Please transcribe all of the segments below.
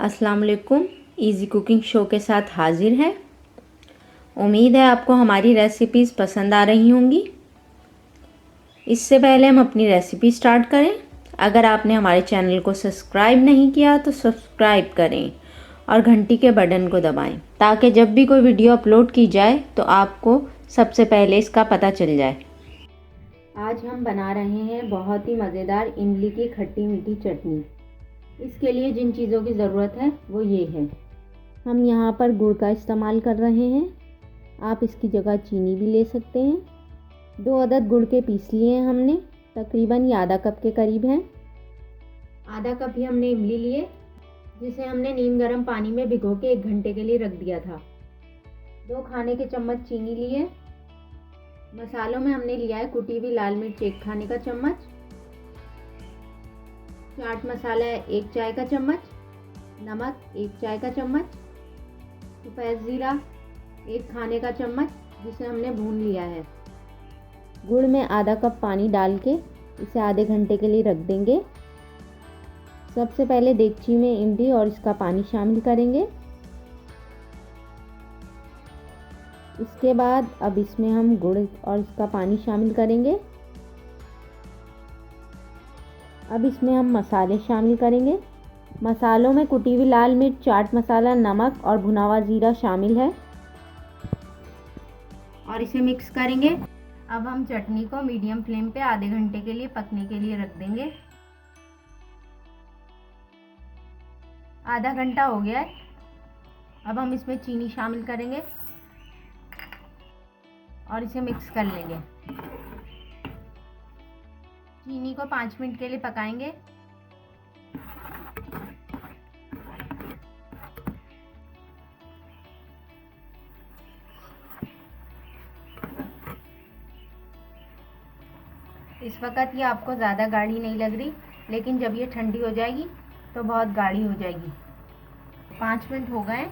अस्सलाम वालेकुम। Easy cooking show के साथ हाजिर है। उम्मीद है आपको हमारी रेसिपीज़ पसंद आ रही होंगी। इससे पहले हम अपनी रेसिपी स्टार्ट करें, अगर आपने हमारे चैनल को सब्सक्राइब नहीं किया तो सब्सक्राइब करें और घंटी के बटन को दबाएं ताकि जब भी कोई वीडियो अपलोड की जाए तो आपको सबसे पहले इसका पता चल जाए। आज हम बना रहे हैं बहुत ही मज़ेदार इमली की खट्टी मीठी चटनी। इसके लिए जिन चीज़ों की ज़रूरत है वो ये है। हम यहाँ पर गुड़ का इस्तेमाल कर रहे हैं, आप इसकी जगह चीनी भी ले सकते हैं। 2 अदद गुड़ के पीस लिए हैं हमने, तकरीबन ये आधा कप के करीब हैं। आधा कप ही हमने इमली लिए, जिसे हमने नीम गर्म पानी में भिगो के 1 घंटे के लिए रख दिया था। 2 खाने के चम्मच चीनी लिए। मसालों में हमने लिया है कुटी हुई लाल मिर्च 1 खाने का चम्मच, चाट मसाला 1 चाय का चम्मच, नमक 1 चाय का चम्मच, सफ़ेद ज़ीरा 1 खाने का चम्मच जिसे हमने भून लिया है। गुड़ में आधा कप पानी डाल के इसे आधे घंटे के लिए रख देंगे। सबसे पहले देगची में इमली और इसका पानी शामिल करेंगे। इसके बाद अब इसमें हम गुड़ और इसका पानी शामिल करेंगे। अब इसमें हम मसाले शामिल करेंगे। मसालों में कुटी हुई लाल मिर्च, चाट मसाला, नमक और भुना हुआ ज़ीरा शामिल है और इसे मिक्स करेंगे। अब हम चटनी को मीडियम फ्लेम पे आधे घंटे के लिए पकने के लिए रख देंगे। आधा घंटा हो गया है। अब हम इसमें चीनी शामिल करेंगे और इसे मिक्स कर लेंगे। चीनी को 5 मिनट के लिए पकाएंगे। इस वक्त ये आपको ज़्यादा गाढ़ी नहीं लग रही, लेकिन जब ये ठंडी हो जाएगी तो बहुत गाढ़ी हो जाएगी। 5 मिनट हो गए।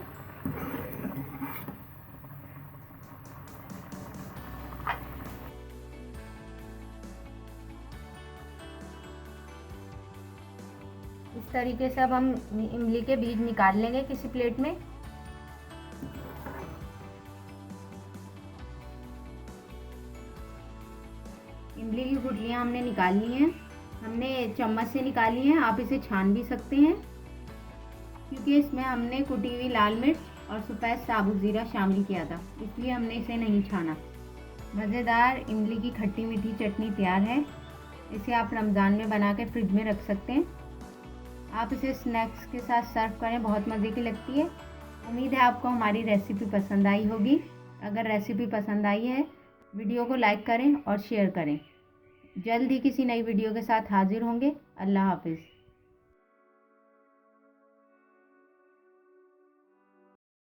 इस तरीके से अब हम इमली के बीज निकाल लेंगे किसी प्लेट में। इमली की गुठलियाँ हमने निकाल ली हैं, हमने चम्मच से निकाली हैं। आप इसे छान भी सकते हैं, क्योंकि इसमें हमने कुटी हुई लाल मिर्च और सफ़ेद साबुत ज़ीरा शामिल किया था, इसलिए हमने इसे नहीं छाना। मज़ेदार इमली की खट्टी मीठी चटनी तैयार है। इसे आप रमज़ान में बना के फ्रिज में रख सकते हैं। आप इसे स्नैक्स के साथ सर्व करें, बहुत मज़े की लगती है। उम्मीद है आपको हमारी रेसिपी पसंद आई होगी। अगर रेसिपी पसंद आई है, वीडियो को लाइक करें और शेयर करें। जल्द ही किसी नई वीडियो के साथ हाजिर होंगे। अल्लाह हाफिज़।